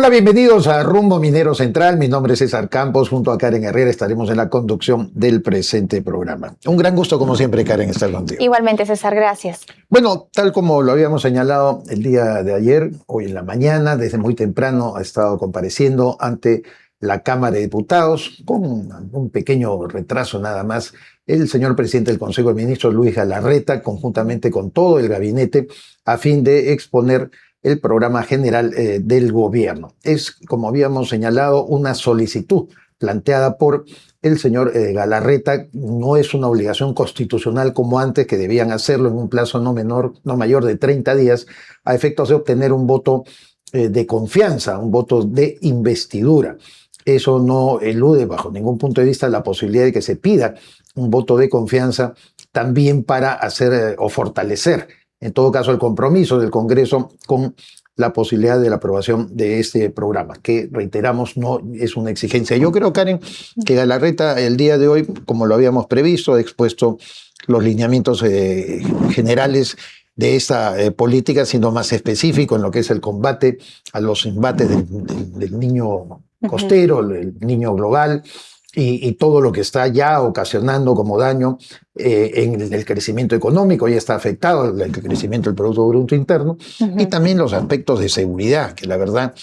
Hola, bienvenidos a Rumbo Minero Central. Mi nombre es César Campos. Junto a Karen Herrera estaremos en la conducción del presente programa. Un gran gusto, como siempre, Karen, estar contigo. Igualmente, César, gracias. Bueno, tal como lo habíamos señalado el día de ayer, hoy en la mañana, desde muy temprano, ha estado compareciendo ante la Cámara de Diputados, con un pequeño retraso nada más, el señor presidente del Consejo de Ministros, Luis Galarreta, conjuntamente con todo el gabinete, a fin de exponer el programa general del gobierno. Es, como habíamos señalado, una solicitud planteada por el señor Galarreta. No es una obligación constitucional como antes, que debían hacerlo en un plazo no mayor de 30 días, a efectos de obtener un voto de confianza, un voto de investidura. Eso no elude bajo ningún punto de vista la posibilidad de que se pida un voto de confianza también para hacer o fortalecer, en todo caso, el compromiso del Congreso con la posibilidad de la aprobación de este programa, que, reiteramos, no es una exigencia. Yo creo, Karen, que Galarreta el día de hoy, como lo habíamos previsto, ha expuesto los lineamientos generales de esta política, siendo más específico en lo que es el combate a los embates del niño costero, el niño global, y todo lo que está ya ocasionando como daño en el crecimiento económico. Ya está afectado el crecimiento del Producto Bruto Interno, y también los aspectos de seguridad, que la verdad,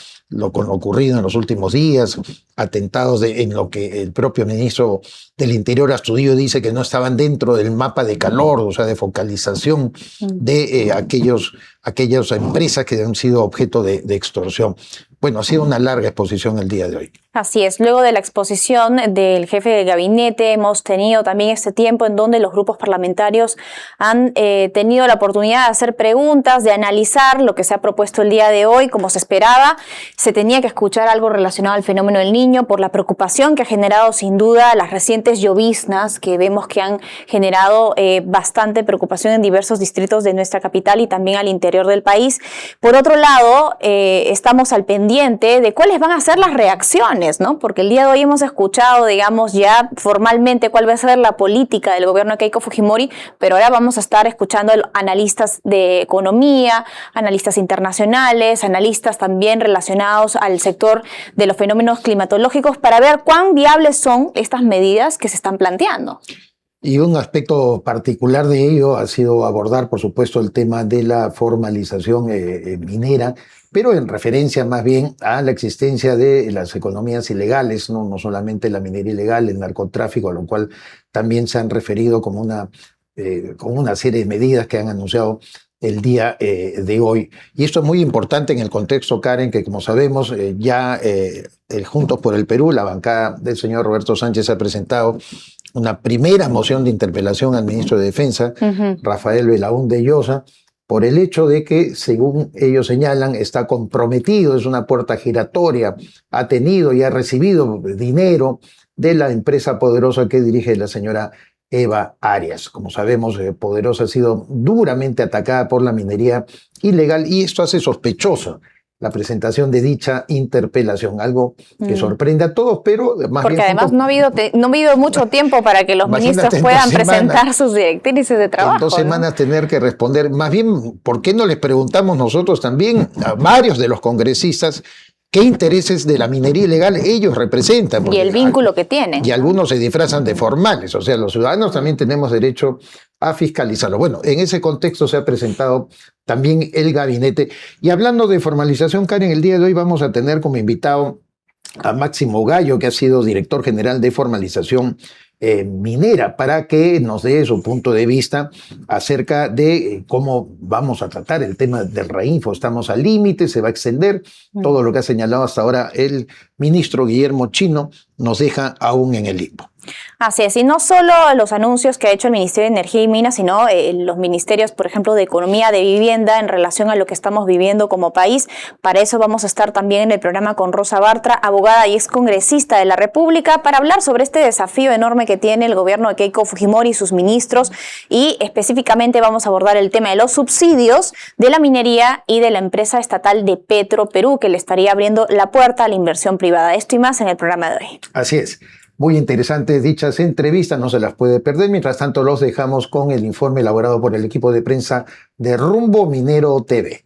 con lo ocurrido en los últimos días, atentados en lo que el propio ministro del Interior, Astudillo, dice que no estaban dentro del mapa de calor, o sea, de focalización de aquellas empresas que han sido objeto de extorsión. Bueno, ha sido una larga exposición el día de hoy. Así es, luego de la exposición del jefe de gabinete hemos tenido también este tiempo en donde los grupos parlamentarios han tenido la oportunidad de hacer preguntas, de analizar lo que se ha propuesto el día de hoy. Como se esperaba, se tenía que escuchar algo relacionado al fenómeno del Niño por la preocupación que ha generado sin duda las recientes lloviznas, que vemos que han generado bastante preocupación en diversos distritos de nuestra capital y también al interior del país. Por otro lado, estamos al pendiente de cuáles van a ser las reacciones, ¿no? Porque el día de hoy hemos escuchado, digamos, ya formalmente cuál va a ser la política del gobierno de Keiko Fujimori, pero ahora vamos a estar escuchando a analistas de economía, analistas internacionales, analistas también relacionados al sector de los fenómenos climatológicos, para ver cuán viables son estas medidas que se están planteando. Y un aspecto particular de ello ha sido abordar, por supuesto, el tema de la formalización minera, pero en referencia más bien a la existencia de las economías ilegales, no solamente la minería ilegal, el narcotráfico, a lo cual también se han referido como una serie de medidas que han anunciado el día de hoy. Y esto es muy importante en el contexto, Karen, que como sabemos ya Juntos por el Perú, la bancada del señor Roberto Sánchez, ha presentado una primera moción de interpelación al ministro de Defensa, Rafael Belaúnde Llosa, por el hecho de que, según ellos señalan, está comprometido, es una puerta giratoria, ha tenido y ha recibido dinero de la empresa Poderosa que dirige la señora Eva Arias. Como sabemos, Poderosa ha sido duramente atacada por la minería ilegal, y esto hace sospechosa la presentación de dicha interpelación, algo que sorprende a todos, pero más porque bien además no ha habido mucho tiempo para que los ministros puedan presentar sus directrices de trabajo. En 2 semanas tener que responder. Más bien, ¿por qué no les preguntamos nosotros también a varios de los congresistas qué intereses de la minería ilegal ellos representan? Y el vínculo que tienen. Y algunos se disfrazan de formales, o sea, los ciudadanos también tenemos derecho a fiscalizarlo. Bueno, en ese contexto se ha presentado también el gabinete. Y hablando de formalización, Karen, el día de hoy vamos a tener como invitado a Máximo Gallo, que ha sido director general de formalización minera, para que nos dé su punto de vista acerca de cómo vamos a tratar el tema del reinfo. Estamos al límite, se va a extender. Todo lo que ha señalado hasta ahora el ministro Guillermo Chino nos deja aún en el limbo. Así es, y no solo los anuncios que ha hecho el Ministerio de Energía y Minas, sino los ministerios, por ejemplo, de Economía, de Vivienda, en relación a lo que estamos viviendo como país. Para eso vamos a estar también en el programa con Rosa Bartra, abogada y excongresista de la República, para hablar sobre este desafío enorme que tiene el gobierno de Keiko Fujimori y sus ministros, y específicamente vamos a abordar el tema de los subsidios de la minería y de la empresa estatal de Petroperú, que le estaría abriendo la puerta a la inversión privada. Esto y más en el programa de hoy. Así es. Muy interesantes dichas entrevistas, no se las puede perder. Mientras tanto, los dejamos con el informe elaborado por el equipo de prensa de Rumbo Minero TV.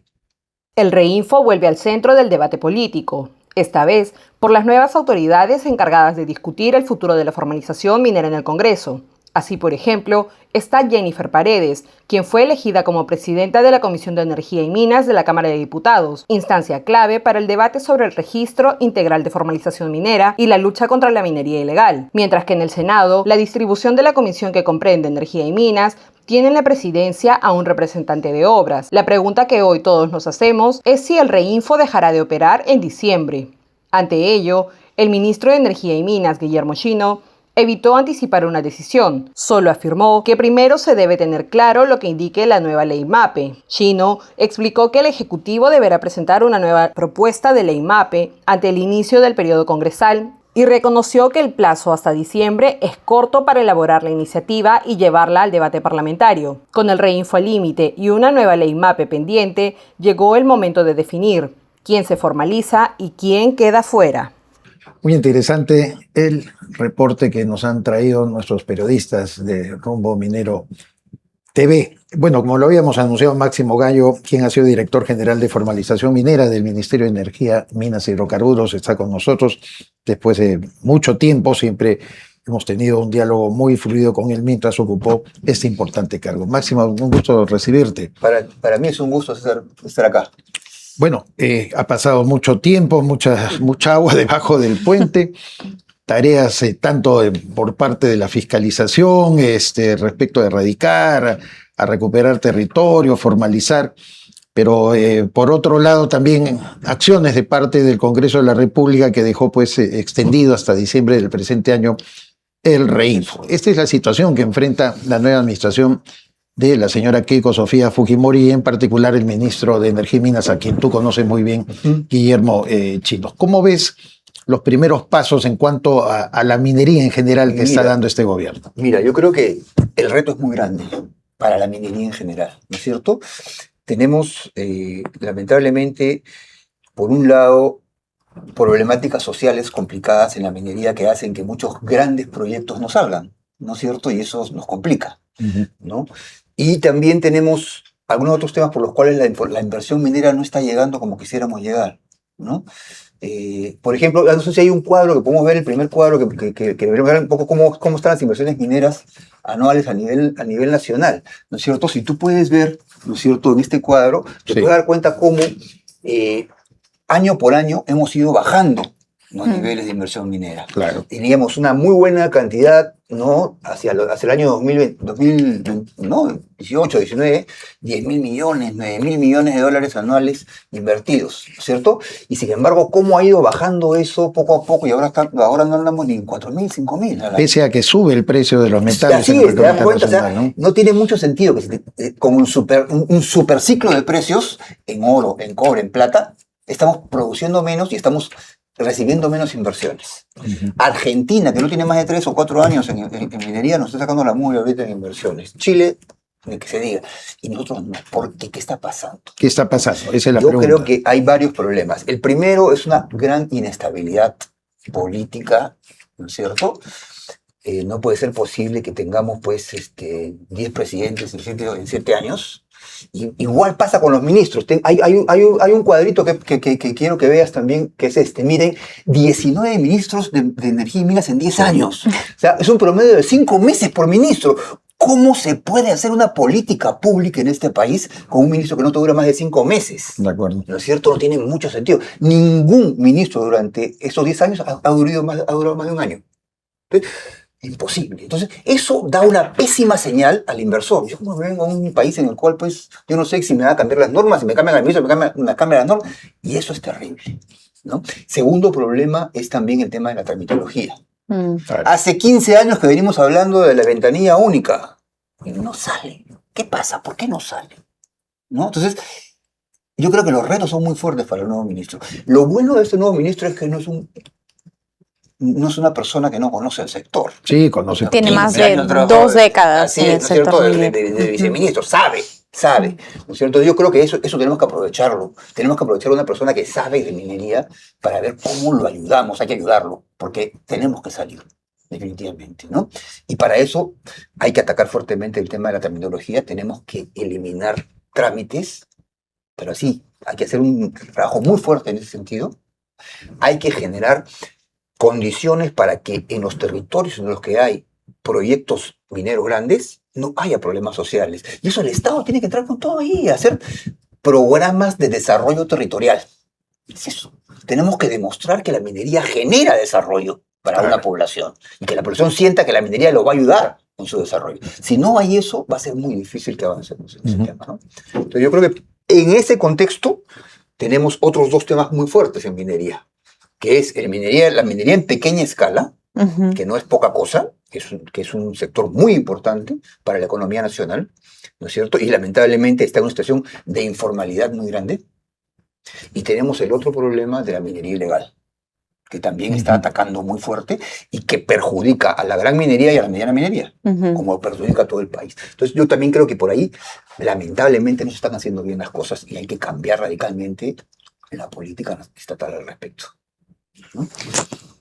El reinfo vuelve al centro del debate político. esta vez por las nuevas autoridades encargadas de discutir el futuro de la formalización minera en el Congreso. Así, por ejemplo, está Jennifer Paredes, quien fue elegida como presidenta de la Comisión de Energía y Minas de la Cámara de Diputados, instancia clave para el debate sobre el registro integral de formalización minera y la lucha contra la minería ilegal. Mientras que en el Senado, la distribución de la comisión que comprende Energía y Minas tiene en la presidencia a un representante de obras. La pregunta que hoy todos nos hacemos es si el Reinfo dejará de operar en diciembre. Ante ello, el ministro de Energía y Minas, Guillermo Chino, evitó anticipar una decisión. Solo afirmó que primero se debe tener claro lo que indique la nueva ley MAPE. Chino explicó que el Ejecutivo deberá presentar una nueva propuesta de ley MAPE ante el inicio del periodo congresal y reconoció que el plazo hasta diciembre es corto para elaborar la iniciativa y llevarla al debate parlamentario. Con el Reinfo al límite y una nueva ley MAPE pendiente, llegó el momento de definir quién se formaliza y quién queda fuera. Muy interesante el reporte que nos han traído nuestros periodistas de Rumbo Minero TV. Bueno, como lo habíamos anunciado, Máximo Gallo, quien ha sido director general de formalización minera del Ministerio de Energía, Minas y Hidrocarburos, está con nosotros después de mucho tiempo. Siempre hemos tenido un diálogo muy fluido con él mientras ocupó este importante cargo. Máximo, un gusto recibirte. Para mí es un gusto estar acá. Bueno, ha pasado mucho tiempo, mucha agua debajo del puente, tareas tanto por parte de la fiscalización respecto a erradicar, a recuperar territorio, formalizar, pero por otro lado también acciones de parte del Congreso de la República que dejó pues extendido hasta diciembre del presente año el Reinfo. Esta es la situación que enfrenta la nueva administración de la señora Keiko Sofía Fujimori y en particular el ministro de Energía y Minas, a quien tú conoces muy bien, Guillermo Chino. ¿Cómo ves los primeros pasos en cuanto a la minería en general que está dando este gobierno? Mira, yo creo que el reto es muy grande para la minería en general, ¿no es cierto? Tenemos, lamentablemente, por un lado, problemáticas sociales complicadas en la minería que hacen que muchos grandes proyectos no salgan, ¿no es cierto? Y eso nos complica, ¿no? Y también tenemos algunos otros temas por los cuales la inversión minera no está llegando como quisiéramos llegar, ¿no? Por ejemplo, no sé si hay un cuadro que podemos ver, el primer cuadro que deberíamos ver un poco cómo están las inversiones mineras anuales a nivel nacional, ¿no es cierto? Si tú puedes ver, ¿no es cierto?, en este cuadro, te puedes dar cuenta cómo año por año hemos ido bajando los niveles de inversión minera. Claro. Teníamos una muy buena cantidad, ¿no?, hacia el año 2018, 19, 10.000 millones, 9.000 millones de dólares anuales invertidos, ¿cierto? Y sin embargo, ¿cómo ha ido bajando eso poco a poco? Y ahora no andamos ni en 4.000, 5.000. Pese a que sube el precio de los metales. Así es, te das cuenta, o sea, ¿no? Tiene mucho sentido que con un super ciclo de precios en oro, en cobre, en plata, estamos produciendo menos y estamos recibiendo menos inversiones. Argentina, que no tiene más de 3 o 4 años en minería, nos está sacando la mugre ahorita en inversiones. Chile, que se diga. Y nosotros no. ¿Por qué? ¿Qué está pasando? ¿Qué está pasando? Esa es la Yo pregunta. creo que hay varios problemas. El primero es una gran inestabilidad política, ¿no es cierto? No puede ser posible que tengamos pues 10 presidentes en 7 años. Igual pasa con los ministros. Hay un cuadrito que quiero que veas también, que es Miren, 19 ministros de Energía y Minas en 10 años. O sea, es un promedio de 5 meses por ministro. ¿Cómo se puede hacer una política pública en este país con un ministro que no te dura más de 5 meses? De acuerdo. ¿No es cierto? No tiene mucho sentido. Ningún ministro durante esos 10 años ha durado más de un año. Entonces, imposible. Entonces, eso da una pésima señal al inversor. Yo como vengo a un país en el cual, pues, yo no sé si me van a cambiar las normas, si me cambian el ministro, me cambian las normas, y eso es terrible, ¿no? Segundo problema es también el tema de la tramitología. Hace 15 años que venimos hablando de la ventanilla única, y no sale. ¿Qué pasa? ¿Por qué no sale? ¿No? Entonces, yo creo que los retos son muy fuertes para el nuevo ministro. Lo bueno de este nuevo ministro es que no es una persona que no conoce el sector. Sí, conoce. Tiene más de 2 décadas en el sector de viceministro, sabe, ¿no es cierto? Yo creo que eso tenemos que aprovecharlo. Tenemos que aprovechar a una persona que sabe de minería para ver cómo lo ayudamos. Hay que ayudarlo, porque tenemos que salir, definitivamente, ¿no? Y para eso hay que atacar fuertemente el tema de la terminología. Tenemos que eliminar trámites, pero sí, hay que hacer un trabajo muy fuerte en ese sentido, Hay que generar condiciones para que en los territorios en los que hay proyectos mineros grandes no haya problemas sociales. Y eso el Estado tiene que entrar con todo ahí, hacer programas de desarrollo territorial. Es eso. Tenemos que demostrar que la minería genera desarrollo para una población y que la población sienta que la minería lo va a ayudar en su desarrollo. Si no hay eso, va a ser muy difícil que avancemos en ese tema, ¿no? Entonces yo creo que en ese contexto tenemos otros dos temas muy fuertes en minería, que es la minería en pequeña escala, que no es poca cosa, que es un sector muy importante para la economía nacional, ¿no es cierto? Y lamentablemente está en una situación de informalidad muy grande. Y tenemos el otro problema de la minería ilegal, que también está atacando muy fuerte y que perjudica a la gran minería y a la mediana minería, como perjudica a todo el país. Entonces yo también creo que por ahí, lamentablemente, no se están haciendo bien las cosas y hay que cambiar radicalmente la política estatal al respecto, ¿no?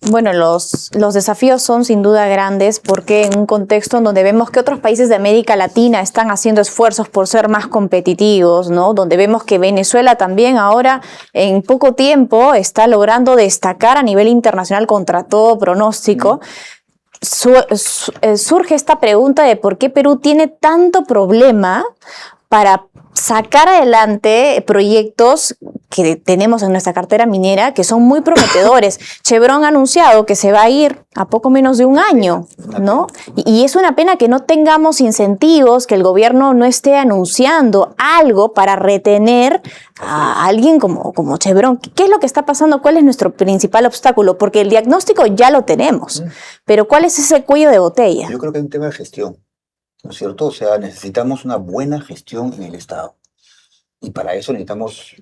Bueno, los desafíos son sin duda grandes porque en un contexto en donde vemos que otros países de América Latina están haciendo esfuerzos por ser más competitivos, ¿no? Donde vemos que Venezuela también ahora en poco tiempo está logrando destacar a nivel internacional contra todo pronóstico. Surge esta pregunta de por qué Perú tiene tanto problema para sacar adelante proyectos que tenemos en nuestra cartera minera que son muy prometedores. Chevron ha anunciado que se va a ir a poco menos de un año, ¿no? Y es una pena que no tengamos incentivos, que el gobierno no esté anunciando algo para retener a alguien como Chevron. ¿Qué es lo que está pasando? ¿Cuál es nuestro principal obstáculo? Porque el diagnóstico ya lo tenemos, pero ¿cuál es ese cuello de botella? Yo creo que hay un tema de gestión, ¿no es cierto? O sea, necesitamos una buena gestión en el Estado. Y para eso necesitamos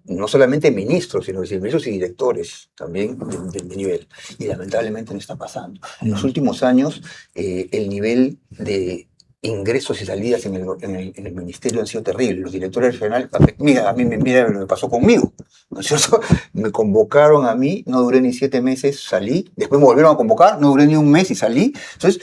no solamente ministros, sino ministros y directores también de nivel. Y lamentablemente no está pasando. En los últimos años, el nivel de ingresos y salidas en el ministerio han sido terribles. Los directores regionales, mira lo que me pasó conmigo, ¿no es cierto? Me convocaron a mí, no duré ni 7 meses, salí. Después me volvieron a convocar, no duré ni un mes y salí. Entonces,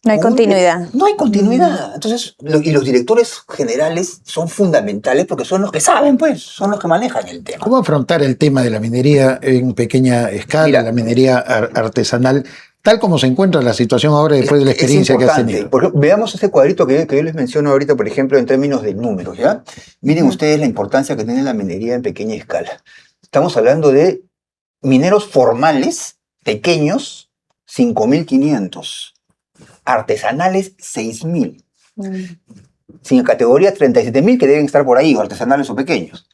no hay continuidad. No hay continuidad. Entonces, y los directores generales son fundamentales porque son los que saben, pues, son los que manejan el tema. ¿Cómo afrontar el tema de la minería en pequeña escala, Mira, la minería artesanal, tal como se encuentra la situación ahora después de la experiencia que has tenido? Porque veamos ese cuadrito que yo les menciono ahorita, por ejemplo, en términos de números, ¿ya? Miren ustedes la importancia que tiene la minería en pequeña escala. Estamos hablando de mineros formales, pequeños, 5.500. Artesanales, 6.000. Sin categoría, 37.000 que deben estar por ahí, o artesanales o pequeños.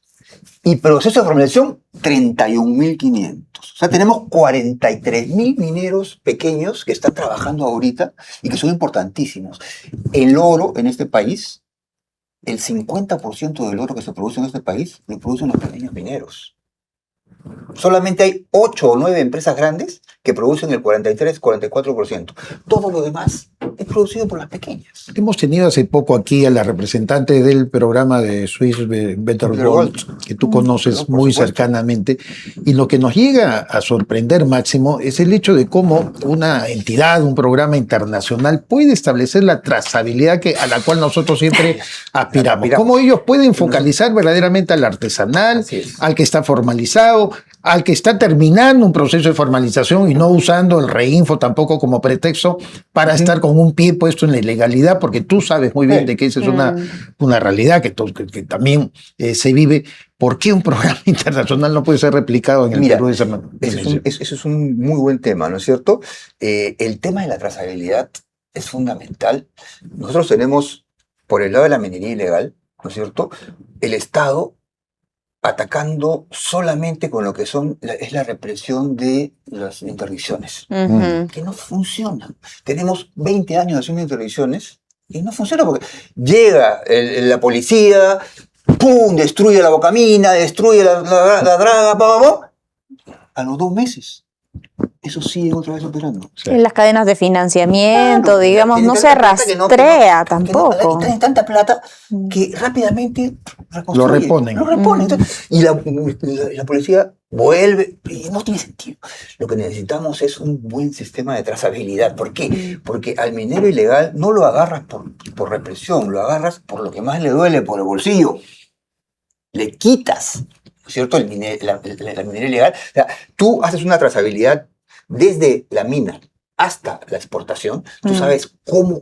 Y proceso de formalización, 31.500. O sea, tenemos 43.000 mineros pequeños que están trabajando ahorita y que son importantísimos. El oro en este país, el 50% del oro que se produce en este país, lo producen los pequeños mineros. Solamente hay 8 o 9 empresas grandes que producen el 43-44%. Todo lo demás es producido por las pequeñas. Hemos tenido hace poco aquí a la representante del programa de Swiss Better Gold, que tú conoces muy cercanamente, y lo que nos llega a sorprender, Máximo, es el hecho de cómo una entidad, un programa internacional puede establecer la trazabilidad a la cual nosotros siempre aspiramos. Cómo ellos pueden focalizar verdaderamente al artesanal, al que está formalizado, al que está terminando un proceso de formalización y no usando el reinfo tampoco como pretexto para estar con un pie puesto en la ilegalidad, porque tú sabes muy bien de que esa es una realidad que también se vive. ¿Por qué un programa internacional no puede ser replicado en el Perú de esa manera? Eso es un muy buen tema, ¿no es cierto? El tema de la trazabilidad es fundamental. Nosotros tenemos, por el lado de la minería ilegal, ¿no es cierto?, el Estado atacando solamente con lo que es la represión de las interdicciones, que no funcionan. Tenemos 20 años haciendo interdicciones y no funciona porque llega la policía, ¡pum!, destruye la bocamina, destruye la draga, a los 2 meses. Eso sigue otra vez operando. En las cadenas de financiamiento, digamos, no se rastrea tampoco. Tienen tanta plata que rápidamente lo reponen. Entonces, y la policía vuelve, y no tiene sentido. Lo que necesitamos es un buen sistema de trazabilidad. ¿Por qué? Porque al minero ilegal no lo agarras por represión, lo agarras por lo que más le duele, por el bolsillo. Le quitas ¿no es cierto? La minería ilegal. O sea, tú haces una trazabilidad desde la mina hasta la exportación, tú sabes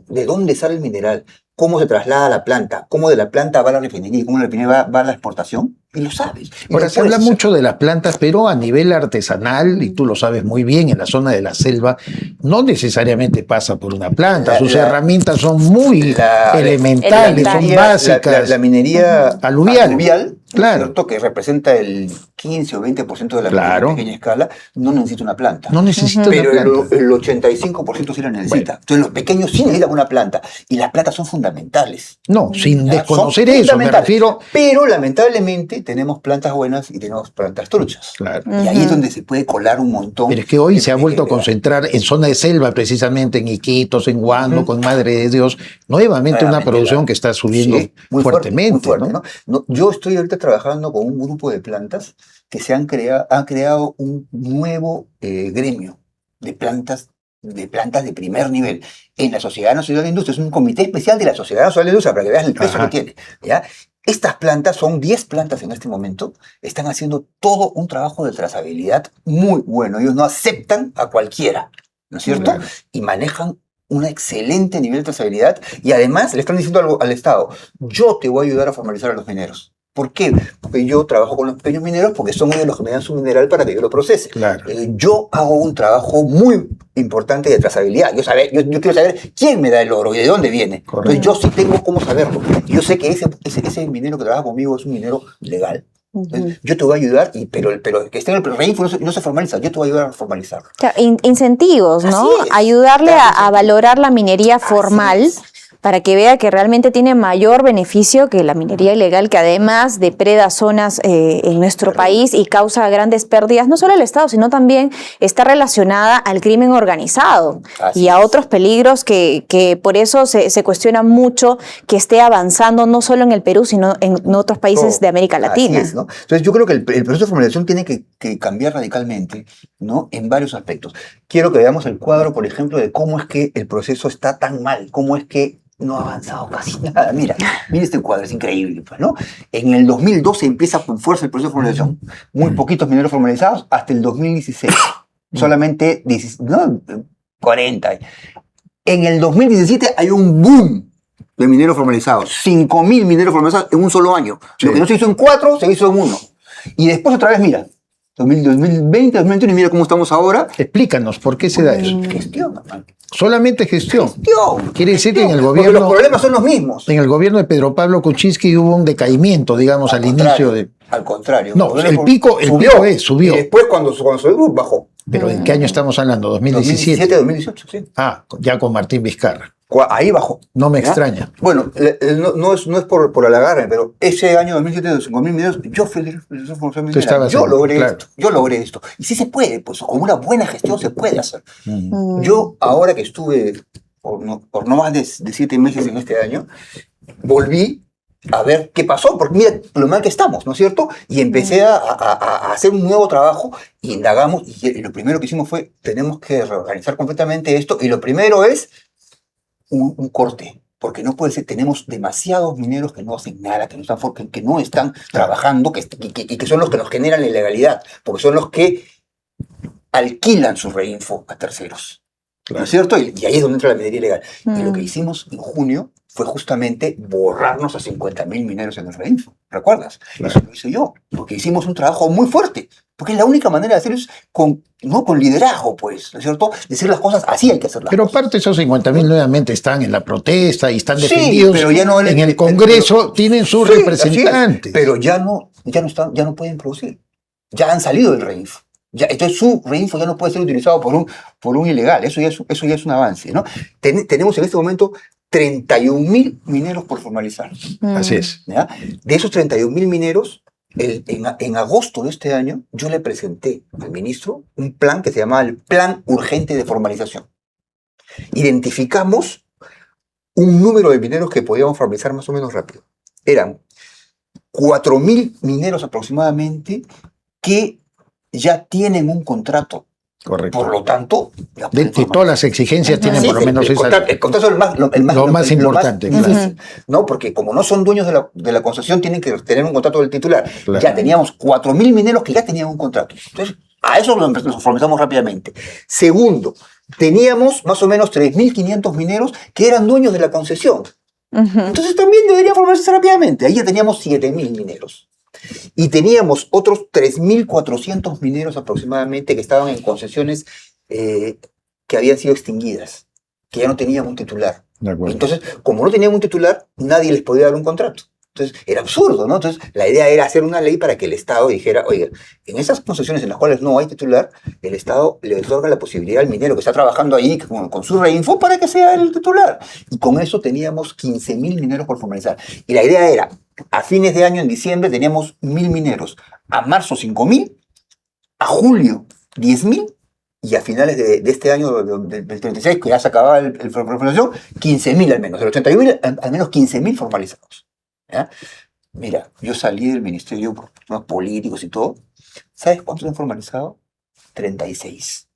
de dónde sale el mineral, cómo se traslada a la planta, cómo de la planta va a la refinería, cómo de la refinería va a la exportación, y lo sabes. Y Ahora, lo se habla puedes mucho de las plantas, pero a nivel artesanal, y tú lo sabes muy bien, en la zona de la selva, no necesariamente pasa por una planta. Sus herramientas son muy elementales, son básicas. La minería aluvial, claro. ¿cierto? Que representa el 15 o 20% de la minería a pequeña escala, no necesita una planta. No necesita pero una planta. el 85% sí la necesita. Bueno. Entonces los pequeños sí necesitan una planta. Y las plantas son fundamentales. No, sin ¿Ya? desconocer Son eso, me fundamentales. refiero. Pero lamentablemente tenemos plantas buenas y tenemos plantas truchas. Claro. Y ahí es donde se puede colar un montón. Pero es que hoy se ha vuelto a minería. concentrar en zona de selva, precisamente en Iquitos, en Huánuco, con Madre de Dios, nuevamente una producción que está subiendo muy fuertemente. Fuerte, ¿no? Yo estoy ahorita trabajando con un grupo de plantas que han creado un nuevo gremio de plantas de primer nivel en la Sociedad Nacional de Industria. Es un comité especial de la Sociedad Nacional de Industria para que veas el peso que tiene. ¿Ya? Estas plantas, son 10 plantas en este momento, están haciendo todo un trabajo de trazabilidad muy bueno. Ellos no aceptan a cualquiera, ¿no es cierto? Claro. Y manejan un excelente nivel de trazabilidad y además le están diciendo algo al Estado: yo te voy a ayudar a formalizar a los mineros. ¿Por qué? Porque yo trabajo con los pequeños mineros, porque son ellos los que me dan su mineral para que yo lo procese. Claro. Yo hago un trabajo muy importante de trazabilidad. Yo quiero saber quién me da el oro y de dónde viene. Correcto. Entonces yo sí tengo cómo saberlo. Yo sé que ese minero que trabaja conmigo es un minero legal. Entonces, yo te voy a ayudar, pero que esté en el registro no se formaliza. Yo te voy a ayudar a formalizarlo. Claro, incentivos, ¿no? Así es. Ayudarle Claro, a valorar la minería formal es. para que vea que realmente tiene mayor beneficio que la minería ilegal, que además depreda zonas en nuestro país y causa grandes pérdidas, no solo al Estado, sino también está relacionada al crimen organizado y a otros peligros que por eso se cuestiona mucho que esté avanzando no solo en el Perú, sino en otros países de América Latina. Así es, ¿no? Entonces yo creo que el proceso de formalización tiene que cambiar radicalmente, ¿no? En varios aspectos. Quiero que veamos el cuadro, por ejemplo, de cómo es que el proceso está tan mal, cómo es que no ha avanzado casi nada. Mira este cuadro, es increíble, pues, ¿no? En el 2012 empieza con fuerza el proceso de formalización, muy poquitos mineros formalizados, hasta el 2016, solamente 40. En el 2017 hay un boom de mineros formalizados, 5.000 mineros formalizados en un solo año. Sí. Lo que no se hizo en 4, se hizo en 1. Y después otra vez, mira, 2020, 2021, y mira cómo estamos ahora. Explícanos, ¿por qué se da eso? Gestión, hermano. Solamente gestión. Quiere decir que en el Porque gobierno, los problemas son los mismos. en el gobierno de Pedro Pablo Kuczynski hubo un decaimiento, digamos, al inicio de... Al contrario. No, el pico subió. Y después cuando subió, bajó. ¿Pero en qué año estamos hablando? 2017, 2018, sí. Ah, ya con Martín Vizcarra. Ahí bajó. No me ¿Ya? extraña. Bueno, no es por halagarme, pero ese año 2007, de 5.000 mineros, yo fui el Tú estabas yo ahí, logré claro. esto. Yo logré esto. Y sí se puede, pues con una buena gestión se puede hacer. Mm. Yo, ahora que estuve por no más de 7 meses en este año, volví a ver qué pasó, porque mira lo mal que estamos, ¿no es cierto? Y empecé a hacer un nuevo trabajo, y indagamos, y lo primero que hicimos fue: tenemos que reorganizar completamente esto, y lo primero es un corte, porque no puede ser, tenemos demasiados mineros que no hacen nada, que no están trabajando, que son los que nos generan la ilegalidad, porque son los que alquilan su reinfo a terceros. Claro. ¿No es cierto? Y ahí es donde entra la minería ilegal. Y lo que hicimos en junio fue justamente borrarnos a 50.000 mineros en el reinfo. ¿Recuerdas? Claro. Eso lo hice yo, porque hicimos un trabajo muy fuerte. Porque la única manera de hacerlo es con liderazgo, pues, ¿no es cierto? Decir las cosas así, hay que hacerlas. Pero parte de esos 50.000 nuevamente están en la protesta y están Sí, defendidos pero ya no en el Congreso, tienen sus Sí, representantes. así es, pero ya no pueden producir. Ya han salido del reinfo. Entonces su reinfo ya no puede ser utilizado por un ilegal. Eso ya es un avance, ¿no? Tenemos en este momento 31.000 mineros por formalizar. Así es. ¿Ya? De esos 31.000 mineros, en agosto de este año, yo le presenté al ministro un plan que se llamaba el Plan Urgente de Formalización. Identificamos un número de mineros que podíamos formalizar más o menos rápido. Eran 4.000 mineros aproximadamente que ya tienen un contrato Correcto. Por lo tanto, De todas las exigencias tienen sí, por lo menos el contrato es lo más importante. difícil, ¿no? Porque como no son dueños de la concesión, tienen que tener un contrato del titular. Claro. Ya teníamos 4.000 mineros que ya tenían un contrato. Entonces, a eso lo formalizamos rápidamente. Segundo, teníamos más o menos 3.500 mineros que eran dueños de la concesión. Entonces también debería formalizarse rápidamente. Ahí ya teníamos 7.000 mineros. Y teníamos otros 3.400 mineros aproximadamente que estaban en concesiones que habían sido extinguidas, que ya no tenían un titular. De acuerdo. Entonces, como no tenían un titular, nadie les podía dar un contrato. Entonces, era absurdo, ¿no? Entonces, la idea era hacer una ley para que el Estado dijera, oiga, en esas concesiones en las cuales no hay titular, el Estado le otorga la posibilidad al minero que está trabajando ahí con su reinfo para que sea el titular. Y con eso teníamos 15.000 mineros por formalizar. Y la idea era, a fines de año, en diciembre, teníamos 1.000 mineros. A marzo, 5.000. A julio, 10.000. Y a finales de este año, del 36, que ya se acababa el formalización, 15.000 al menos. Del 81.000, al menos 15.000 formalizados. ¿Ya? Mira, yo salí del ministerio por temas políticos y todo. ¿Sabes cuántos han formalizado? 36.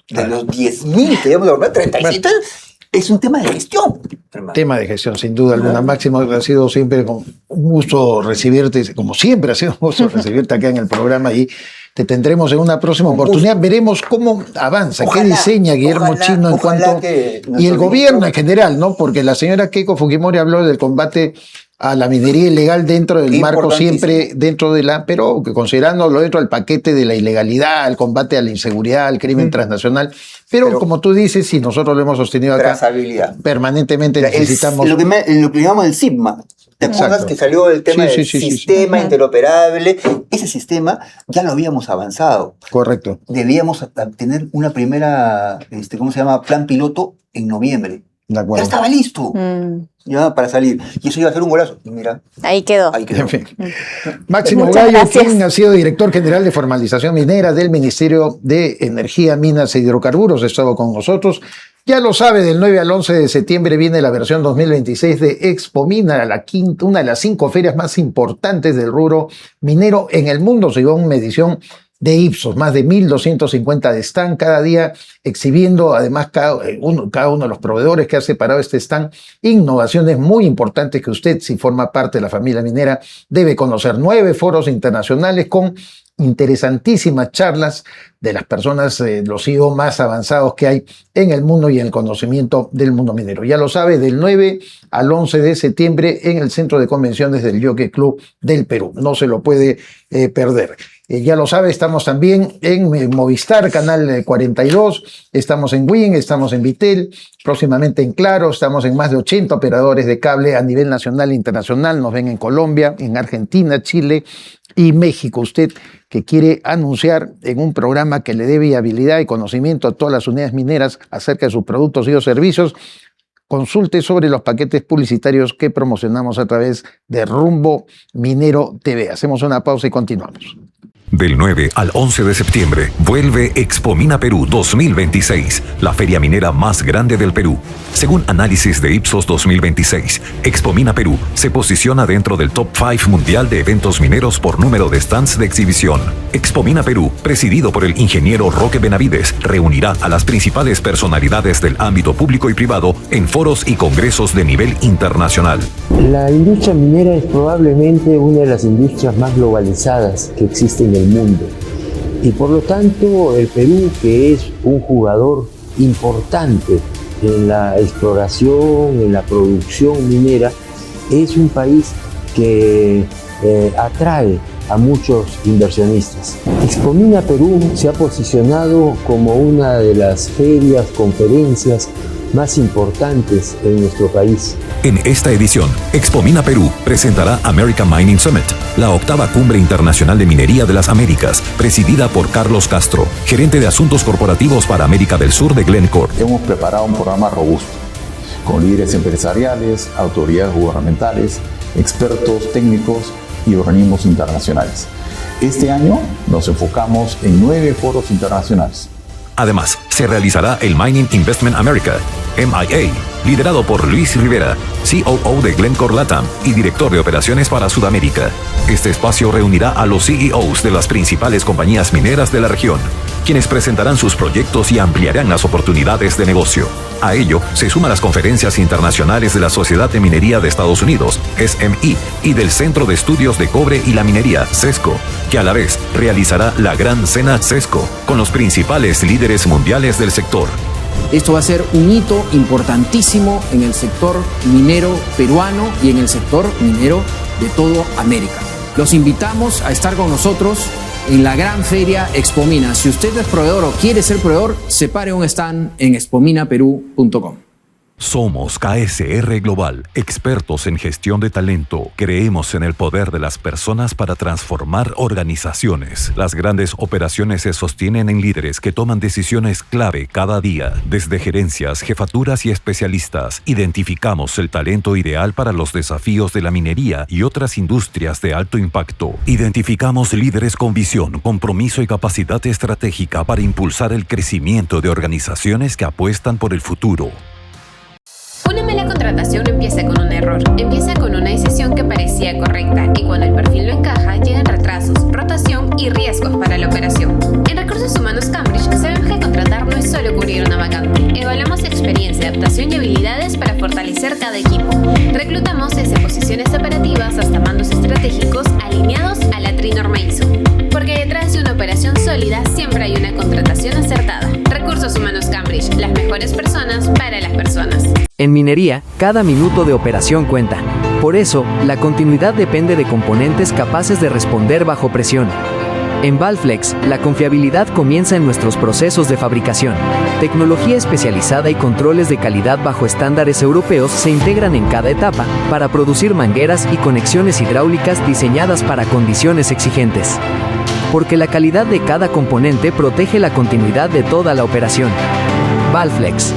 De los 10.000 que debemos de formar, 37 es un tema de gestión. Hermano. Tema de gestión, sin duda alguna. Máximo, ha sido siempre un gusto recibirte, como siempre ha sido un gusto recibirte acá en el programa y te tendremos en una próxima oportunidad. Veremos cómo avanza, qué diseña Guillermo Chino en cuanto... Y el gobierno en general, ¿no? Porque la señora Keiko Fujimori habló del combate a la minería ilegal dentro del marco, siempre dentro de pero considerándolo dentro del paquete de la ilegalidad, el combate a la inseguridad, al crimen transnacional. Pero como tú dices, y nosotros lo hemos sostenido acá, permanentemente necesitamos... Lo que llamamos el SIGMA. ¿Te acuerdas que salió el tema del sistema interoperable? Ese sistema ya lo habíamos avanzado. Correcto. Debíamos tener una primera, plan piloto en noviembre. Ya estaba listo ya para salir. Y eso iba a ser un golazo. Y mira. Ahí quedó. En fin. Máximo Gallo, quien ha sido director general de formalización minera del Ministerio de Energía, Minas e Hidrocarburos, ha estado con nosotros. Ya lo sabe, del 9 al 11 de septiembre viene la versión 2026 de Expo Mina, una de las 5 ferias más importantes del rubro minero en el mundo, según medición de Ipsos. Más de 1.250 stand cada día exhibiendo, además cada uno de los proveedores que ha separado este stand, innovaciones muy importantes que usted, si forma parte de la familia minera, debe conocer. 9 foros internacionales con interesantísimas charlas de las personas, los CEO más avanzados que hay en el mundo y en el conocimiento del mundo minero. Ya lo sabe, del 9 al 11 de septiembre en el Centro de Convenciones del Jockey Club del Perú. No se lo puede perder. Ya lo sabe, estamos también en Movistar, Canal 42, estamos en Win, estamos en Vitel, próximamente en Claro, estamos en más de 80 operadores de cable a nivel nacional e internacional, nos ven en Colombia, en Argentina, Chile y México. Usted que quiere anunciar en un programa que le dé viabilidad y conocimiento a todas las unidades mineras acerca de sus productos y o servicios, consulte sobre los paquetes publicitarios que promocionamos a través de Rumbo Minero TV. Hacemos una pausa y continuamos. Del 9 al 11 de septiembre, vuelve Expo Mina Perú 2026, la feria minera más grande del Perú. Según análisis de Ipsos 2026, Expo Mina Perú se posiciona dentro del top 5 mundial de eventos mineros por número de stands de exhibición. Expo Mina Perú, presidido por el ingeniero Roque Benavides, reunirá a las principales personalidades del ámbito público y privado en foros y congresos de nivel internacional. La industria minera es probablemente una de las industrias más globalizadas que existe en el mundo y por lo tanto el Perú, que es un jugador importante en la exploración, en la producción minera, es un país que atrae a muchos inversionistas. Expo Mina Perú se ha posicionado como una de las ferias, conferencias más importantes en nuestro país. En esta edición, Expo Mina Perú presentará American Mining Summit, la 8ª cumbre internacional de minería de las Américas, presidida por Carlos Castro, gerente de asuntos corporativos para América del Sur de Glencore. Hemos preparado un programa robusto, con líderes empresariales, autoridades gubernamentales, expertos técnicos y organismos internacionales. Este año nos enfocamos en 9 foros internacionales. Además, se realizará el Mining Investment America, MIA, liderado por Luis Rivera, COO de Glencore LATAM y director de operaciones para Sudamérica. Este espacio reunirá a los CEOs de las principales compañías mineras de la región. quienes presentarán sus proyectos y ampliarán las oportunidades de negocio. A ello se suman las conferencias internacionales de la Sociedad de Minería de Estados Unidos, SMI, y del Centro de Estudios de Cobre y la Minería, CESCO, que a la vez realizará la Gran Cena CESCO con los principales líderes mundiales del sector. Esto va a ser un hito importantísimo en el sector minero peruano y en el sector minero de toda América. Los invitamos a estar con nosotros en la gran feria Expomina. Si usted es proveedor o quiere ser proveedor, separe un stand en expominaperú.com. Somos KSR Global, expertos en gestión de talento. Creemos en el poder de las personas para transformar organizaciones. Las grandes operaciones se sostienen en líderes que toman decisiones clave cada día. Desde gerencias, jefaturas y especialistas, identificamos el talento ideal para los desafíos de la minería y otras industrias de alto impacto. Identificamos líderes con visión, compromiso y capacidad estratégica para impulsar el crecimiento de organizaciones que apuestan por el futuro. Una mala contratación no empieza con un error, empieza con una decisión que parecía correcta y cuando el perfil no encaja llegan retrasos, rotación y riesgos para la operación. En Recursos Humanos Cambridge sabemos que contratar no es solo cubrir una vacante. Evaluamos experiencia, adaptación y habilidades para fortalecer cada equipo. Reclutamos desde posiciones operativas hasta mandos estratégicos alineados a la Trinorma ISO. Porque detrás de una operación sólida siempre hay una contratación acertada. Recursos Humanos Cambridge, las mejores personas para las personas. En minería, cada minuto de operación cuenta. Por eso, la continuidad depende de componentes capaces de responder bajo presión. En Valflex, la confiabilidad comienza en nuestros procesos de fabricación. Tecnología especializada y controles de calidad bajo estándares europeos se integran en cada etapa para producir mangueras y conexiones hidráulicas diseñadas para condiciones exigentes. Porque la calidad de cada componente protege la continuidad de toda la operación. Valflex.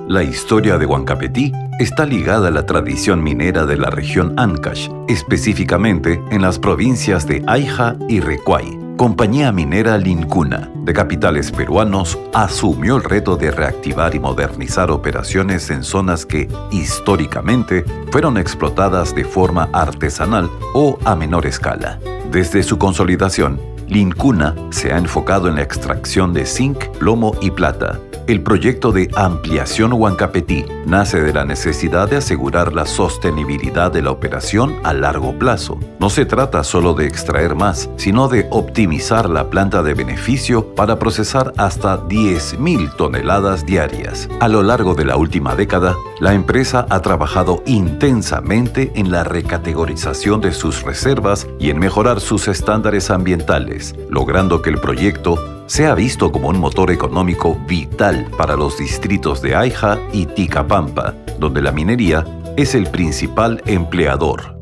La historia de Huancapetí está ligada a la tradición minera de la región Ancash, específicamente en las provincias de Aija y Recuay. Compañía Minera Lincuna, de capitales peruanos, asumió el reto de reactivar y modernizar operaciones en zonas que, históricamente, fueron explotadas de forma artesanal o a menor escala. Desde su consolidación, Lincuna se ha enfocado en la extracción de zinc, plomo y plata. El proyecto de ampliación Huancapetí nace de la necesidad de asegurar la sostenibilidad de la operación a largo plazo. No se trata solo de extraer más, sino de optimizar la planta de beneficio para procesar hasta 10.000 toneladas diarias. A lo largo de la última década, la empresa ha trabajado intensamente en la recategorización de sus reservas y en mejorar sus estándares ambientales, logrando que el proyecto se ha visto como un motor económico vital para los distritos de Aija y Ticapampa, donde la minería es el principal empleador.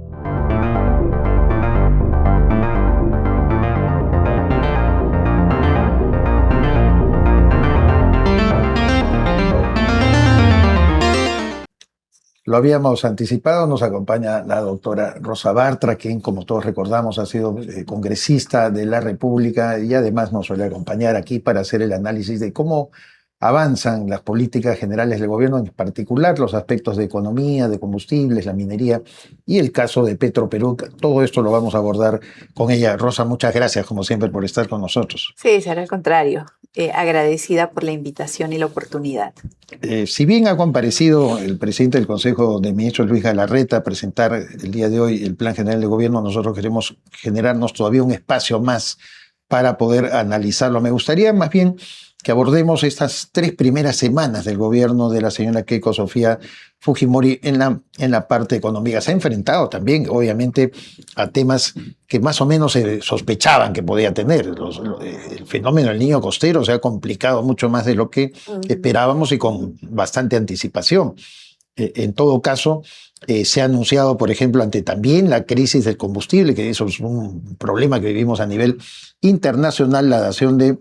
Lo habíamos anticipado, nos acompaña la doctora Rosa Bartra, quien, como todos recordamos, ha sido congresista de la República y además nos suele acompañar aquí para hacer el análisis de cómo avanzan las políticas generales del gobierno, en particular los aspectos de economía, de combustibles, la minería y el caso de Petroperú. Todo esto lo vamos a abordar con ella. Rosa, muchas gracias, como siempre, por estar con nosotros. Sí, será al contrario. Agradecida por la invitación y la oportunidad. Si bien ha comparecido el presidente del Consejo de Ministros, Luis Galarreta, a presentar el día de hoy el Plan General de Gobierno, nosotros queremos generarnos todavía un espacio más para poder analizarlo. Me gustaría más bien que abordemos estas 3 primeras semanas del gobierno de la señora Keiko Sofía Fujimori en la parte económica. Se ha enfrentado también, obviamente, a temas que más o menos se sospechaban que podía tener. El fenómeno del niño costero se ha complicado mucho más de lo que esperábamos y con bastante anticipación. En todo caso, se ha anunciado, por ejemplo, ante también la crisis del combustible, que eso es un problema que vivimos a nivel internacional, la dación de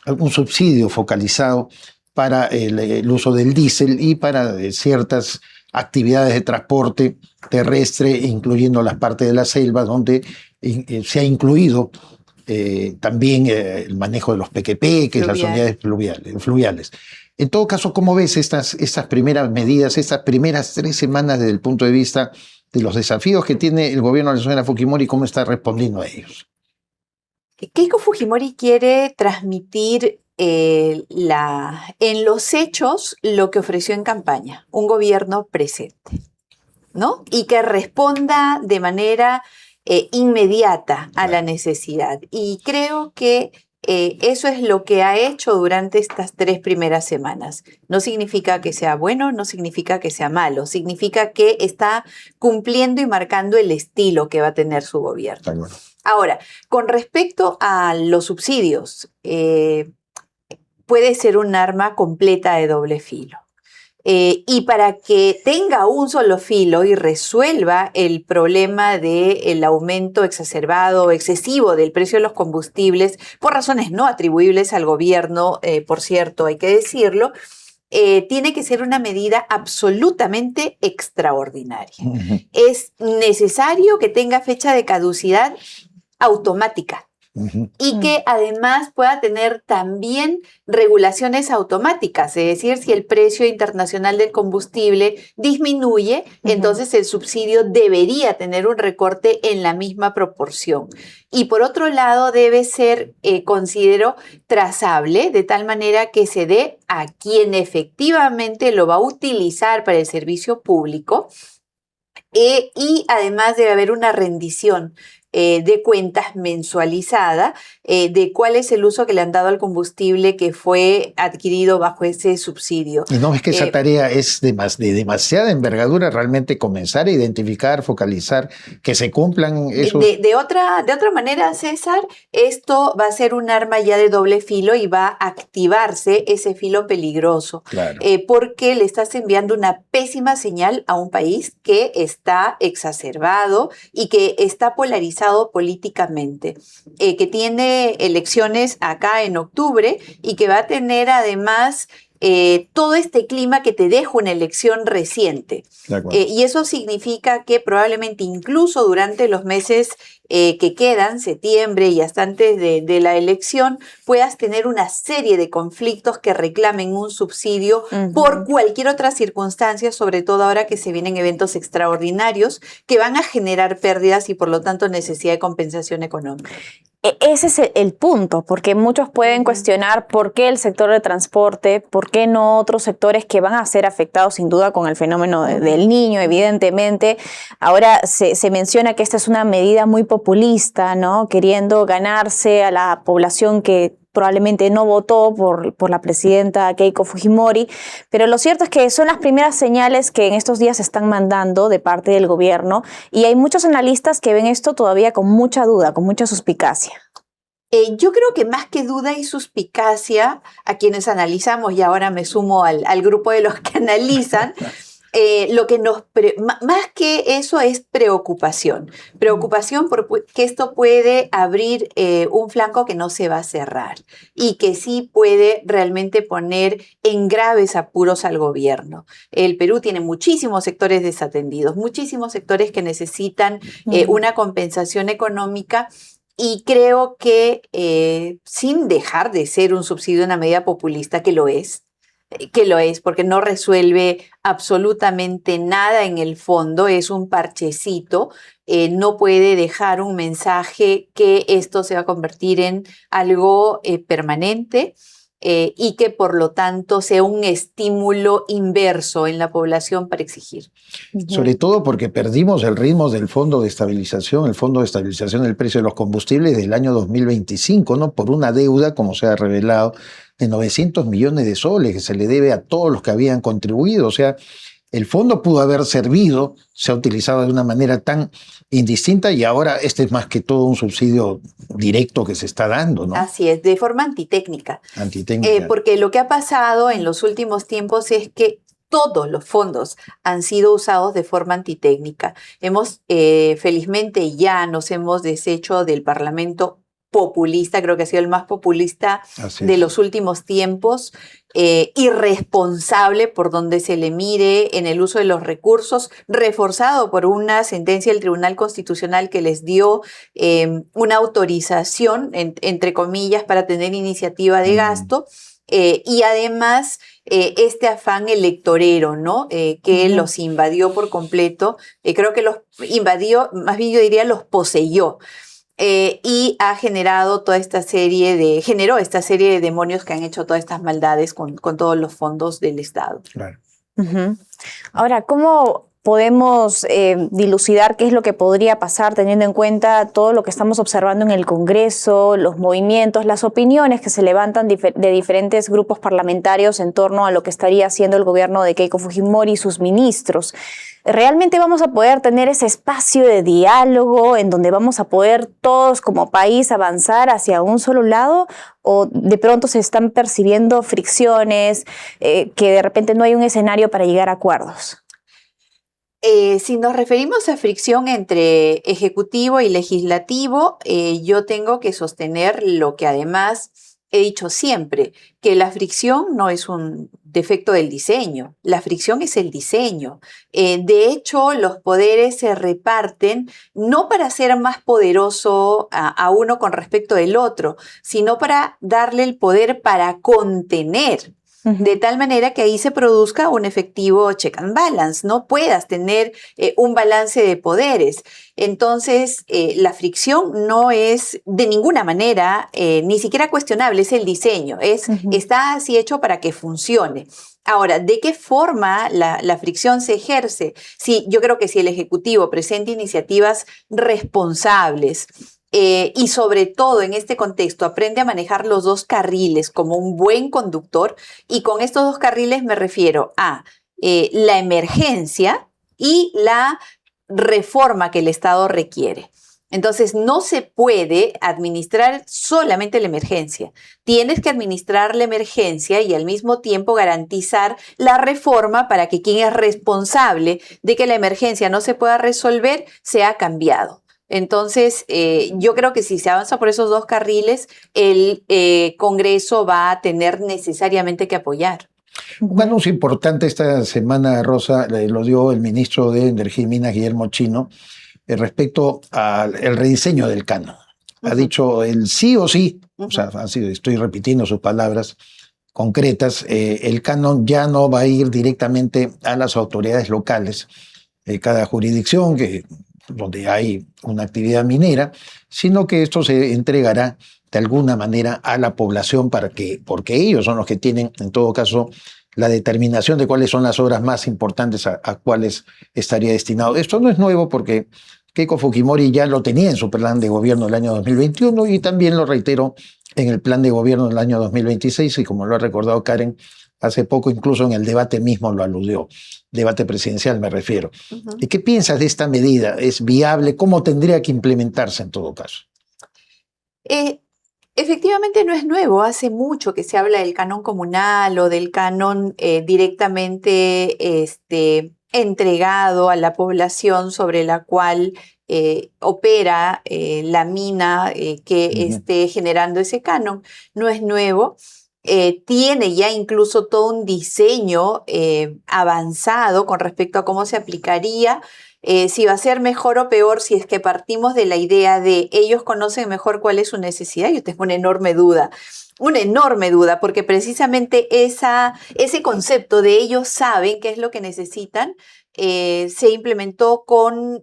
un subsidio focalizado para el uso del diésel y para ciertas actividades de transporte terrestre, incluyendo las partes de la selva, donde se ha incluido también el manejo de los PQP, que es las unidades fluviales. En todo caso, ¿cómo ves estas primeras medidas, estas primeras 3 semanas desde el punto de vista de los desafíos que tiene el gobierno de la señora Fujimori y cómo está respondiendo a ellos? Keiko Fujimori quiere transmitir en los hechos lo que ofreció en campaña, un gobierno presente, ¿no? Y que responda de manera inmediata a la necesidad. Y creo que eso es lo que ha hecho durante estas 3 primeras semanas. No significa que sea bueno, no significa que sea malo, significa que está cumpliendo y marcando el estilo que va a tener su gobierno. Ahora, con respecto a los subsidios, puede ser un arma completa de doble filo. Y para que tenga un solo filo y resuelva el problema del aumento exacerbado, excesivo del precio de los combustibles, por razones no atribuibles al gobierno, por cierto, hay que decirlo, tiene que ser una medida absolutamente extraordinaria. Es necesario que tenga fecha de caducidad automática. Y que además pueda tener también regulaciones automáticas, es decir, si el precio internacional del combustible disminuye, entonces el subsidio debería tener un recorte en la misma proporción. Y por otro lado, debe ser, considero, trazable, de tal manera que se dé a quien efectivamente lo va a utilizar para el servicio público, y además debe haber una rendición de cuentas mensualizada de cuál es el uso que le han dado al combustible que fue adquirido bajo ese subsidio. ¿Y no es que esa tarea es de demasiada envergadura, realmente comenzar a identificar, focalizar, que se cumplan esos? De otra manera, César, esto va a ser un arma ya de doble filo y va a activarse ese filo peligroso, porque le estás enviando una pésima señal a un país que está exacerbado y que está polarizado políticamente, que tiene elecciones acá en octubre y que va a tener además todo este clima que te deja una elección reciente. Y eso significa que probablemente incluso durante los meses que quedan, septiembre y hasta antes de la elección, puedas tener una serie de conflictos que reclamen un subsidio por cualquier otra circunstancia, sobre todo ahora que se vienen eventos extraordinarios que van a generar pérdidas y por lo tanto necesidad de compensación económica. Ese es el punto, porque muchos pueden cuestionar por qué el sector de transporte, por qué no otros sectores que van a ser afectados sin duda con el fenómeno del niño, evidentemente. Ahora se menciona que esta es una medida muy populista, ¿no? Queriendo ganarse a la población que probablemente no votó por la presidenta Keiko Fujimori, pero lo cierto es que son las primeras señales que en estos días se están mandando de parte del gobierno y hay muchos analistas que ven esto todavía con mucha duda, con mucha suspicacia. Yo creo que más que duda y suspicacia, a quienes analizamos, y ahora me sumo al grupo de los que analizan, lo que más que eso es preocupación. Preocupación porque esto puede abrir un flanco que no se va a cerrar y que sí puede realmente poner en graves apuros al gobierno. El Perú tiene muchísimos sectores desatendidos, muchísimos sectores que necesitan una compensación económica. Y creo que sin dejar de ser un subsidio, una medida populista, que lo es, porque no resuelve absolutamente nada en el fondo, es un parchecito, no puede dejar un mensaje que esto se va a convertir en algo permanente. y que por lo tanto sea un estímulo inverso en la población para exigir. Sobre todo porque perdimos el ritmo del Fondo de Estabilización, el Fondo de Estabilización del Precio de los Combustibles del año 2025, ¿no? Por una deuda, como se ha revelado, de 900 millones de soles que se le debe a todos los que habían contribuido. O sea, el fondo pudo haber servido, se ha utilizado de una manera tan indistinta y ahora este es más que todo un subsidio directo que se está dando, ¿no? Así es, de forma antitécnica. Antitécnica. Porque lo que ha pasado en los últimos tiempos es que todos los fondos han sido usados de forma antitécnica. Felizmente ya nos hemos deshecho del Parlamento populista, creo que ha sido el más populista de los últimos tiempos, irresponsable por donde se le mire en el uso de los recursos, reforzado por una sentencia del Tribunal Constitucional que les dio una autorización, entre comillas, para tener iniciativa de gasto, y además este afán electorero, ¿no? Que los invadió por completo, creo que los invadió, más bien yo diría los poseyó. Y ha generado generó esta serie de demonios que han hecho todas estas maldades con todos los fondos del Estado. Claro. Ahora, ¿cómo podemos dilucidar qué es lo que podría pasar teniendo en cuenta todo lo que estamos observando en el Congreso, los movimientos, las opiniones que se levantan de diferentes grupos parlamentarios en torno a lo que estaría haciendo el gobierno de Keiko Fujimori y sus ministros? ¿Realmente vamos a poder tener ese espacio de diálogo en donde vamos a poder todos como país avanzar hacia un solo lado? ¿O de pronto se están percibiendo fricciones, que de repente no hay un escenario para llegar a acuerdos? Si nos referimos a fricción entre ejecutivo y legislativo, yo tengo que sostener lo que además he dicho siempre, que la fricción no es un defecto del diseño, la fricción es el diseño. De hecho, los poderes se reparten no para ser más poderoso a uno con respecto del otro, sino para darle el poder para contener. De tal manera que ahí se produzca un efectivo check and balance, no puedas tener un balance de poderes. Entonces, la fricción no es de ninguna manera ni siquiera cuestionable, es el diseño, está así hecho para que funcione. Ahora, ¿de qué forma la fricción se ejerce? Sí, yo creo que si el Ejecutivo presenta iniciativas responsables, y sobre todo en este contexto aprende a manejar los dos carriles como un buen conductor, y con estos dos carriles me refiero a la emergencia y la reforma que el Estado requiere. Entonces no se puede administrar solamente la emergencia. Tienes que administrar la emergencia y al mismo tiempo garantizar la reforma para que quien es responsable de que la emergencia no se pueda resolver sea cambiado. Entonces, yo creo que si se avanza por esos dos carriles, el Congreso va a tener necesariamente que apoyar. Un anuncio importante esta semana, Rosa, lo dio el ministro de Energía y Minas, Guillermo Chino, respecto al rediseño del canon. Ha dicho el sí o sí, o sea, estoy repitiendo sus palabras concretas, el canon ya no va a ir directamente a las autoridades locales, cada jurisdicción donde hay una actividad minera, sino que esto se entregará de alguna manera a la población porque ellos son los que tienen, en todo caso, la determinación de cuáles son las obras más importantes a cuáles estaría destinado. Esto no es nuevo porque Keiko Fujimori ya lo tenía en su plan de gobierno del año 2021 y también lo reiteró en el plan de gobierno del año 2026 y como lo ha recordado Karen, hace poco incluso en el debate mismo lo aludió, debate presidencial me refiero. ¿Y qué piensas de esta medida? ¿Es viable? ¿Cómo tendría que implementarse en todo caso? Efectivamente no es nuevo, hace mucho que se habla del canon comunal o del canon directamente entregado a la población sobre la cual opera la mina que esté generando ese canon. No es nuevo. Tiene ya incluso todo un diseño avanzado con respecto a cómo se aplicaría, si va a ser mejor o peor, si es que partimos de la idea de ellos conocen mejor cuál es su necesidad. Yo tengo una enorme duda, porque precisamente ese concepto de ellos saben qué es lo que necesitan, se implementó con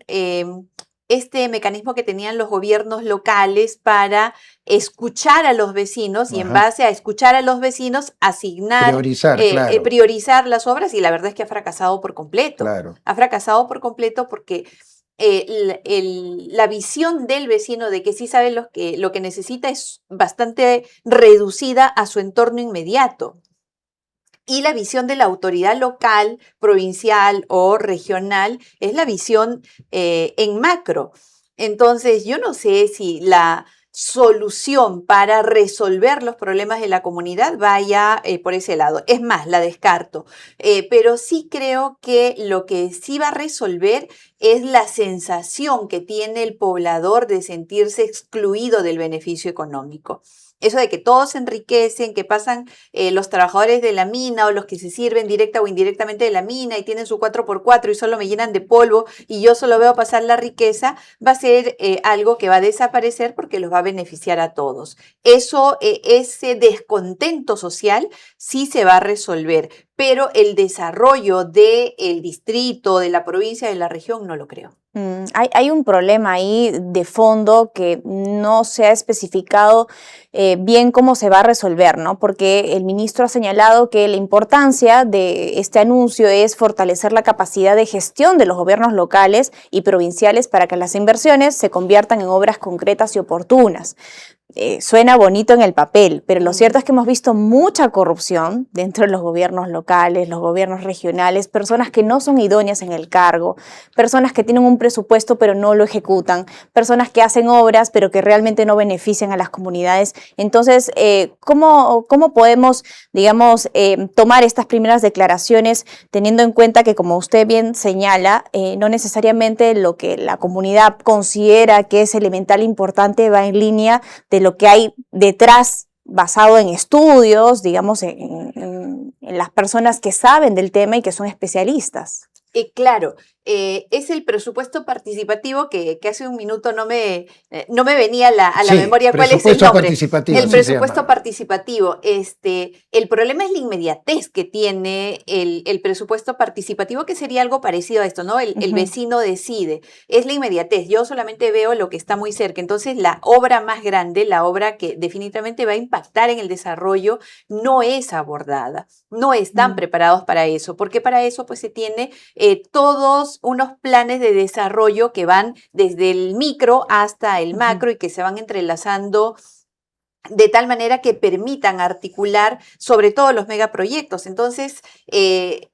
este mecanismo que tenían los gobiernos locales para escuchar a los vecinos y en base a escuchar a los vecinos asignar, priorizar las obras, y la verdad es que ha fracasado por completo. Claro. Ha fracasado por completo porque la visión del vecino de que sí sabe lo que necesita es bastante reducida a su entorno inmediato. Y la visión de la autoridad local, provincial o regional es la visión en macro. Entonces, yo no sé si la solución para resolver los problemas de la comunidad vaya por ese lado. Es más, la descarto. Pero sí creo que lo que sí va a resolver es la sensación que tiene el poblador de sentirse excluido del beneficio económico. Eso de que todos se enriquecen, que pasan los trabajadores de la mina o los que se sirven directa o indirectamente de la mina y tienen su 4x4 y solo me llenan de polvo y yo solo veo pasar la riqueza, va a ser algo que va a desaparecer porque los va a beneficiar a todos. Ese descontento social sí se va a resolver, pero el desarrollo del distrito, de la provincia, de la región, no lo creo. Hay un problema ahí de fondo que no se ha especificado bien cómo se va a resolver, ¿no? Porque el ministro ha señalado que la importancia de este anuncio es fortalecer la capacidad de gestión de los gobiernos locales y provinciales para que las inversiones se conviertan en obras concretas y oportunas. Suena bonito en el papel, pero lo cierto es que hemos visto mucha corrupción dentro de los gobiernos locales, los gobiernos regionales, personas que no son idóneas en el cargo, personas que tienen un presupuesto pero no lo ejecutan, personas que hacen obras pero que realmente no benefician a las comunidades. Entonces, ¿cómo podemos, digamos, tomar estas primeras declaraciones teniendo en cuenta que, como usted bien señala, no necesariamente lo que la comunidad considera que es elemental importante va en línea de lo que hay detrás basado en estudios, digamos, en las personas que saben del tema y que son especialistas? Claro, es el presupuesto participativo que hace un minuto no me venía a la memoria cuál es el nombre. El presupuesto participativo. El problema es la inmediatez que tiene el presupuesto participativo, que sería algo parecido a esto, ¿no? El vecino decide. Es la inmediatez. Yo solamente veo lo que está muy cerca. Entonces, la obra más grande, la obra que definitivamente va a impactar en el desarrollo, no es abordada. No están preparados para eso, porque para eso pues se tiene todos unos planes de desarrollo que van desde el micro hasta el macro y que se van entrelazando de tal manera que permitan articular sobre todo los megaproyectos. Entonces,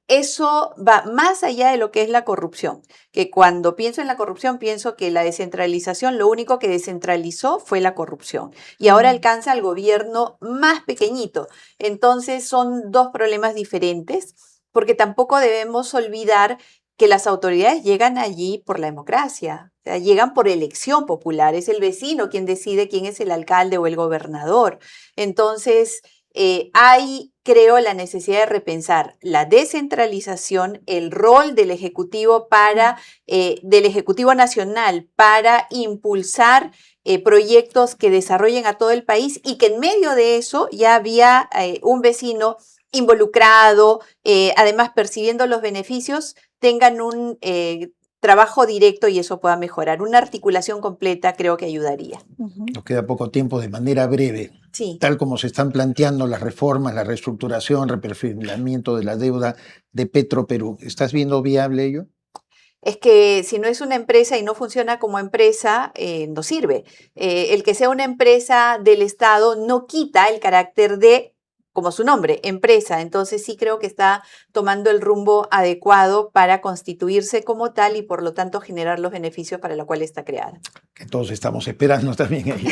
eso va más allá de lo que es la corrupción, que cuando pienso en la corrupción pienso que la descentralización, lo único que descentralizó fue la corrupción y ahora alcanza al gobierno más pequeñito. Entonces, son dos problemas diferentes, porque tampoco debemos olvidar que las autoridades llegan allí por la democracia, o sea, llegan por elección popular, es el vecino quien decide quién es el alcalde o el gobernador. Entonces, hay, creo, la necesidad de repensar la descentralización, el rol del Ejecutivo del Ejecutivo Nacional para impulsar proyectos que desarrollen a todo el país y que en medio de eso ya había un vecino involucrado, además percibiendo los beneficios, tengan un trabajo directo y eso pueda mejorar. Una articulación completa creo que ayudaría. Nos queda poco tiempo, de manera breve. Sí. Tal como se están planteando las reformas, la reestructuración, reperfilamiento de la deuda de Petroperú, ¿estás viendo viable ello? Es que si no es una empresa y no funciona como empresa, no sirve. El que sea una empresa del Estado no quita el carácter de, como su nombre, empresa. Entonces sí creo que está tomando el rumbo adecuado para constituirse como tal y por lo tanto generar los beneficios para los cuales está creada. Que todos estamos esperando también ahí.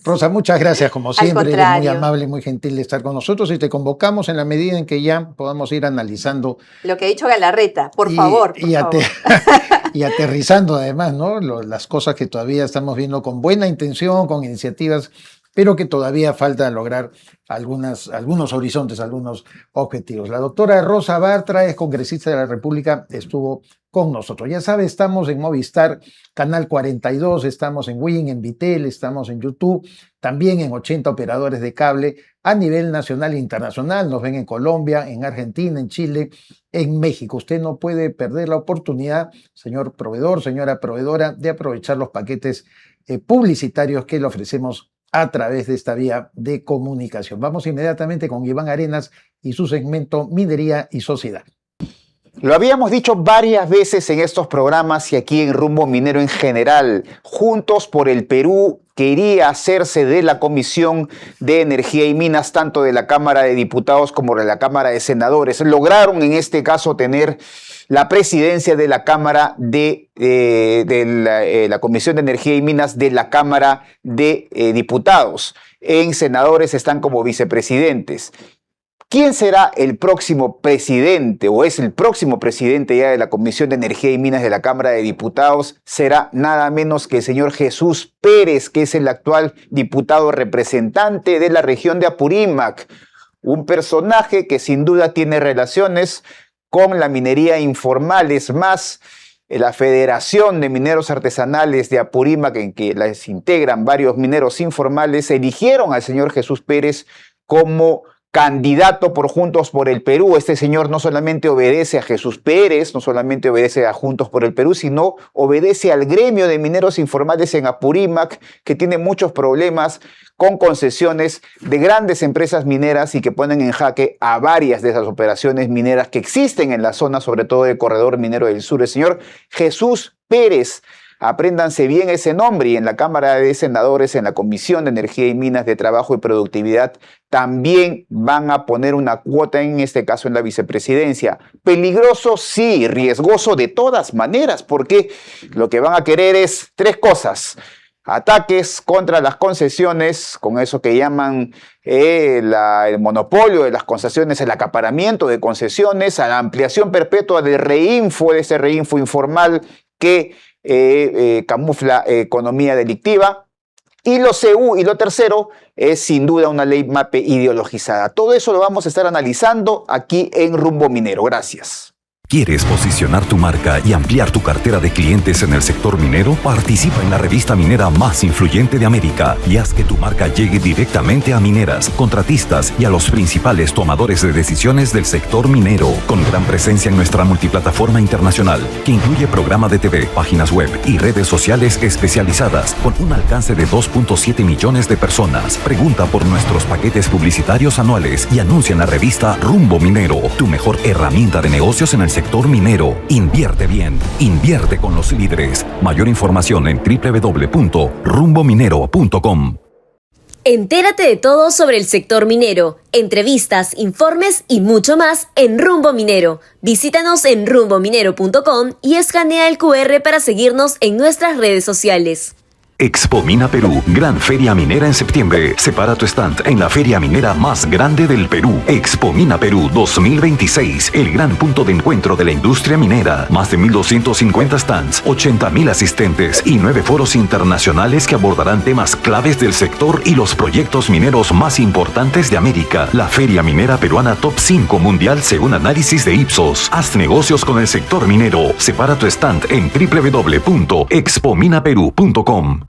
Rosa, muchas gracias como siempre, eres muy amable, muy gentil de estar con nosotros y te convocamos en la medida en que ya podamos ir analizando. Lo que ha dicho Galarreta, por favor. Y aterrizando además, ¿no? Las cosas que todavía estamos viendo con buena intención, con iniciativas pero que todavía falta lograr algunos horizontes, algunos objetivos. La doctora Rosa Bartra es congresista de la República, estuvo con nosotros. Ya sabe, estamos en Movistar, Canal 42, estamos en Win, en Vitel, estamos en YouTube, también en 80 operadores de cable a nivel nacional e internacional. Nos ven en Colombia, en Argentina, en Chile, en México. Usted no puede perder la oportunidad, señor proveedor, señora proveedora, de aprovechar los paquetes publicitarios que le ofrecemos a través de esta vía de comunicación. Vamos inmediatamente con Iván Arenas y su segmento Minería y Sociedad. Lo habíamos dicho varias veces en estos programas y aquí en Rumbo Minero en general. Juntos por el Perú quería hacerse de la Comisión de Energía y Minas, tanto de la Cámara de Diputados como de la Cámara de Senadores. Lograron en este caso tener la presidencia de la Cámara de la Comisión de Energía y Minas de la Cámara de Diputados. En senadores están como vicepresidentes. ¿Quién será el próximo presidente o es el próximo presidente ya de la Comisión de Energía y Minas de la Cámara de Diputados? Será nada menos que el señor Jesús Pérez, que es el actual diputado representante de la región de Apurímac. Un personaje que sin duda tiene relaciones con la minería informal. Es más, la Federación de Mineros Artesanales de Apurímac, en que las integran varios mineros informales, eligieron al señor Jesús Pérez como candidato por Juntos por el Perú. Este señor no solamente obedece a Jesús Pérez, no solamente obedece a Juntos por el Perú, sino obedece al gremio de mineros informales en Apurímac, que tiene muchos problemas con concesiones de grandes empresas mineras y que ponen en jaque a varias de esas operaciones mineras que existen en la zona, sobre todo del corredor minero del sur. El señor Jesús Pérez, apréndanse bien ese nombre, y en la Cámara de Senadores, en la Comisión de Energía y Minas de Trabajo y Productividad, también van a poner una cuota, en este caso en la vicepresidencia. Peligroso, sí, riesgoso de todas maneras, porque lo que van a querer es tres cosas: ataques contra las concesiones, con eso que llaman el monopolio de las concesiones, el acaparamiento de concesiones, a la ampliación perpetua del reinfo, de ese reinfo informal que camufla economía delictiva. Y lo tercero es sin duda una ley MAPE ideologizada. Todo eso lo vamos a estar analizando aquí en Rumbo Minero. Gracias. ¿Quieres posicionar tu marca y ampliar tu cartera de clientes en el sector minero? Participa en la revista minera más influyente de América y haz que tu marca llegue directamente a mineras, contratistas y a los principales tomadores de decisiones del sector minero. Con gran presencia en nuestra multiplataforma internacional, que incluye programa de TV, páginas web y redes sociales especializadas, con un alcance de 2.7 millones de personas. Pregunta por nuestros paquetes publicitarios anuales y anuncia en la revista Rumbo Minero, tu mejor herramienta de negocios en el sector minero. Invierte bien, invierte con los líderes. Mayor información en www.rumbominero.com. Entérate de todo sobre el sector minero, entrevistas, informes y mucho más en Rumbo Minero. Visítanos en rumbominero.com y escanea el QR para seguirnos en nuestras redes sociales. Expomina Perú, gran feria minera en septiembre. Separa tu stand en la feria minera más grande del Perú. Expomina Perú 2026, el gran punto de encuentro de la industria minera. Más de 1.250 stands, 80.000 asistentes y 9 foros internacionales que abordarán temas claves del sector y los proyectos mineros más importantes de América. La feria minera peruana top 5 mundial según análisis de Ipsos. Haz negocios con el sector minero. Separa tu stand en www.expominaperú.com.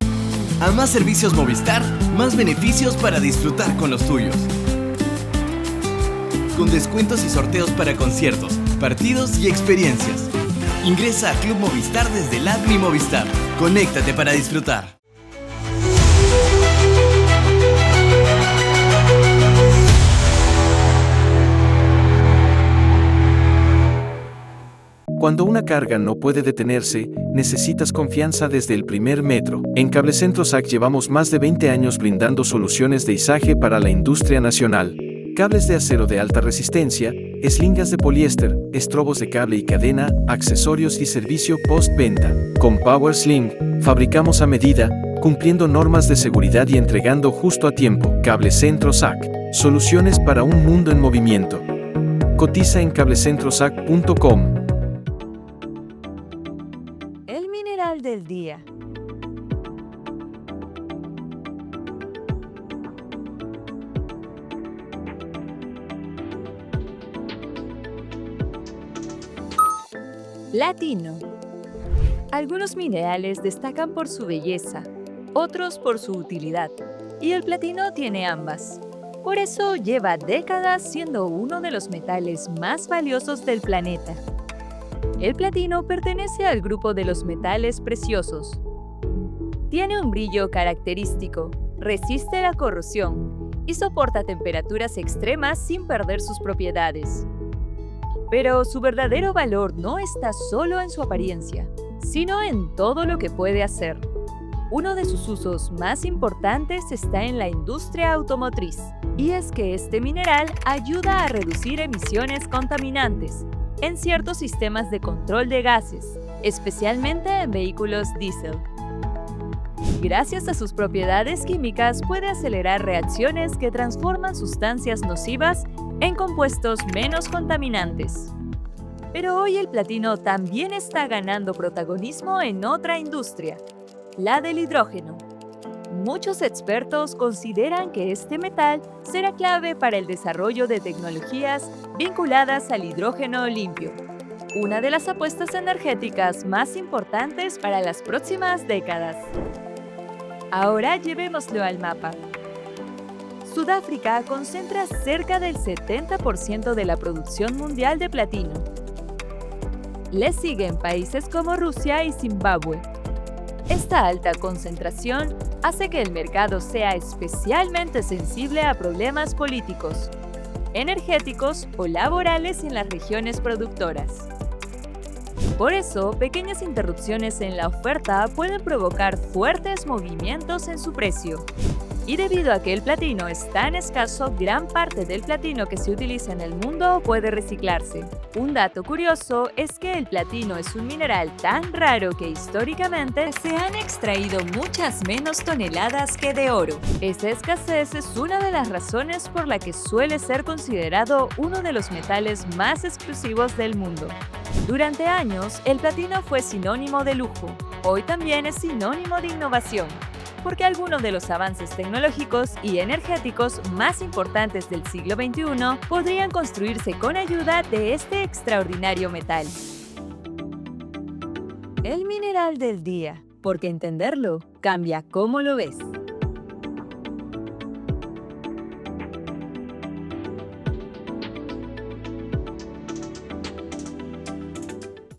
A más servicios Movistar, más beneficios para disfrutar con los tuyos. Con descuentos y sorteos para conciertos, partidos y experiencias. Ingresa a Club Movistar desde el app Mi Movistar. Conéctate para disfrutar. Cuando una carga no puede detenerse, necesitas confianza desde el primer metro. En Cablecentro SAC llevamos más de 20 años brindando soluciones de izaje para la industria nacional. Cables de acero de alta resistencia, eslingas de poliéster, estrobos de cable y cadena, accesorios y servicio post-venta. Con Power Sling, fabricamos a medida, cumpliendo normas de seguridad y entregando justo a tiempo. Cablecentro SAC, soluciones para un mundo en movimiento. Cotiza en cablecentrosac.com. Del día. Platino. Algunos minerales destacan por su belleza, otros por su utilidad, y el platino tiene ambas. Por eso lleva décadas siendo uno de los metales más valiosos del planeta. El platino pertenece al grupo de los metales preciosos. Tiene un brillo característico, resiste la corrosión y soporta temperaturas extremas sin perder sus propiedades. Pero su verdadero valor no está solo en su apariencia, sino en todo lo que puede hacer. Uno de sus usos más importantes está en la industria automotriz, y es que este mineral ayuda a reducir emisiones contaminantes en ciertos sistemas de control de gases, especialmente en vehículos diésel. Gracias a sus propiedades químicas puede acelerar reacciones que transforman sustancias nocivas en compuestos menos contaminantes. Pero hoy el platino también está ganando protagonismo en otra industria, la del hidrógeno. Muchos expertos consideran que este metal será clave para el desarrollo de tecnologías vinculadas al hidrógeno limpio, una de las apuestas energéticas más importantes para las próximas décadas. Ahora llevémoslo al mapa. Sudáfrica concentra cerca del 70% de la producción mundial de platino. Le siguen países como Rusia y Zimbabue. Esta alta concentración hace que el mercado sea especialmente sensible a problemas políticos, energéticos o laborales en las regiones productoras. Por eso, pequeñas interrupciones en la oferta pueden provocar fuertes movimientos en su precio. Y debido a que el platino es tan escaso, gran parte del platino que se utiliza en el mundo puede reciclarse. Un dato curioso es que el platino es un mineral tan raro que históricamente se han extraído muchas menos toneladas que de oro. Esa escasez es una de las razones por la que suele ser considerado uno de los metales más exclusivos del mundo. Durante años, el platino fue sinónimo de lujo. Hoy también es sinónimo de innovación, porque algunos de los avances tecnológicos y energéticos más importantes del siglo XXI podrían construirse con ayuda de este extraordinario metal. El mineral del día, porque entenderlo cambia cómo lo ves.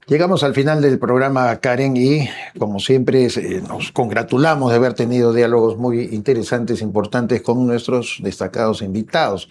Llegamos al final del programa, Karen, y como siempre nos congratulamos de haber tenido diálogos muy interesantes, importantes con nuestros destacados invitados.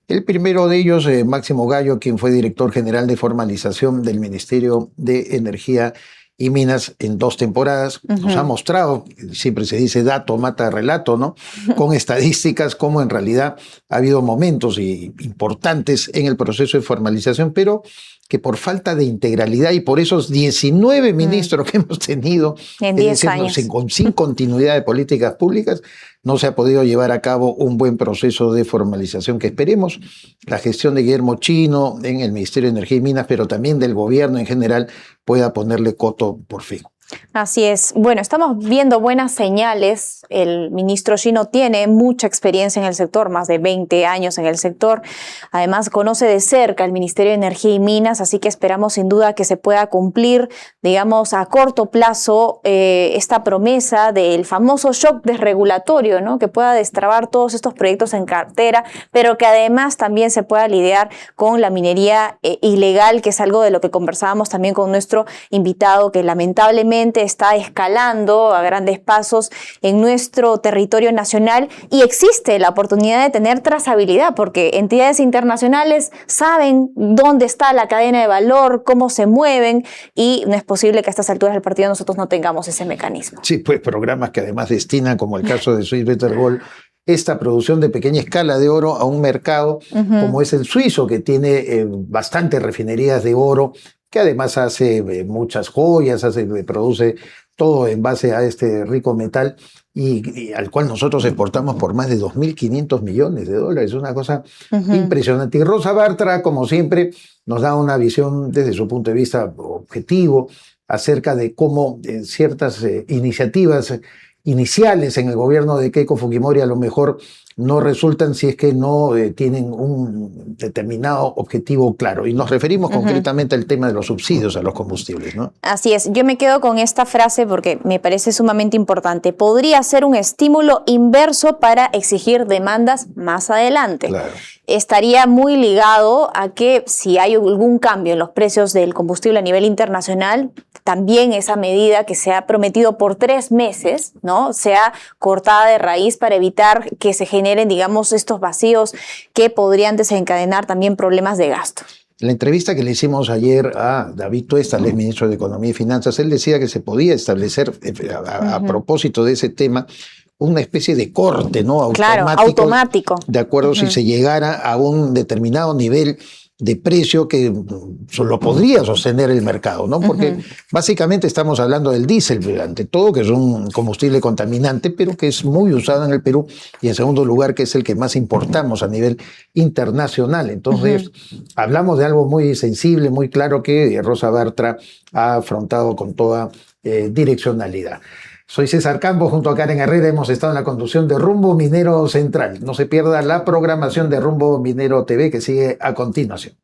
El primero de ellos, Máximo Gallo, quien fue director general de formalización del Ministerio de Energía y Minas en 2 temporadas, nos ha mostrado, siempre se dice dato mata relato, ¿no? Con estadísticas, cómo en realidad ha habido momentos importantes en el proceso de formalización, pero que por falta de integralidad y por esos 19 ministros que hemos tenido en 10 años sin continuidad de políticas públicas, no se ha podido llevar a cabo un buen proceso de formalización que esperemos la gestión de Guillermo Chino en el Ministerio de Energía y Minas, pero también del gobierno en general, pueda ponerle coto por fin. Así es. Bueno, estamos viendo buenas señales. El ministro Chino tiene mucha experiencia en el sector, más de 20 años en el sector. Además, conoce de cerca el Ministerio de Energía y Minas, así que esperamos sin duda que se pueda cumplir, digamos, a corto plazo esta promesa del famoso shock desregulatorio, ¿no? Que pueda destrabar todos estos proyectos en cartera, pero que además también se pueda lidiar con la minería ilegal, que es algo de lo que conversábamos también con nuestro invitado, que lamentablemente está escalando a grandes pasos en nuestro territorio nacional y existe la oportunidad de tener trazabilidad porque entidades internacionales saben dónde está la cadena de valor, cómo se mueven y no es posible que a estas alturas del partido nosotros no tengamos ese mecanismo. Sí, pues programas que además destinan, como el caso de Swiss Better Gold, esta producción de pequeña escala de oro a un mercado como es el suizo, que tiene bastantes refinerías de oro, que además hace muchas joyas, produce todo en base a este rico metal y al cual nosotros exportamos por más de 2.500 millones de dólares. Una cosa impresionante. Y Rosa Bartra, como siempre, nos da una visión desde su punto de vista objetivo acerca de cómo ciertas iniciativas iniciales en el gobierno de Keiko Fujimori a lo mejor no resultan si es que no tienen un determinado objetivo claro. Y nos referimos concretamente al tema de los subsidios a los combustibles, ¿no? Así es. Yo me quedo con esta frase porque me parece sumamente importante. Podría ser un estímulo inverso para exigir demandas más adelante. Claro. Estaría muy ligado a que si hay algún cambio en los precios del combustible a nivel internacional, también esa medida que se ha prometido por 3 meses, ¿no?, sea cortada de raíz para evitar que se generen, digamos, estos vacíos que podrían desencadenar también problemas de gasto. En la entrevista que le hicimos ayer a David Tuesta, el exministro de Economía y Finanzas, él decía que se podía establecer, a propósito de ese tema, una especie de corte, ¿no?, automático. De acuerdo, si se llegara a un determinado nivel de precio que lo podría sostener el mercado, ¿no? Porque básicamente estamos hablando del diésel, ante todo, que es un combustible contaminante, pero que es muy usado en el Perú, y en segundo lugar, que es el que más importamos a nivel internacional. Entonces, hablamos de algo muy sensible, muy claro, que Rosa Bartra ha afrontado con toda direccionalidad. Soy César Campos, junto a Karen Herrera hemos estado en la conducción de Rumbo Minero Central. No se pierda la programación de Rumbo Minero TV que sigue a continuación.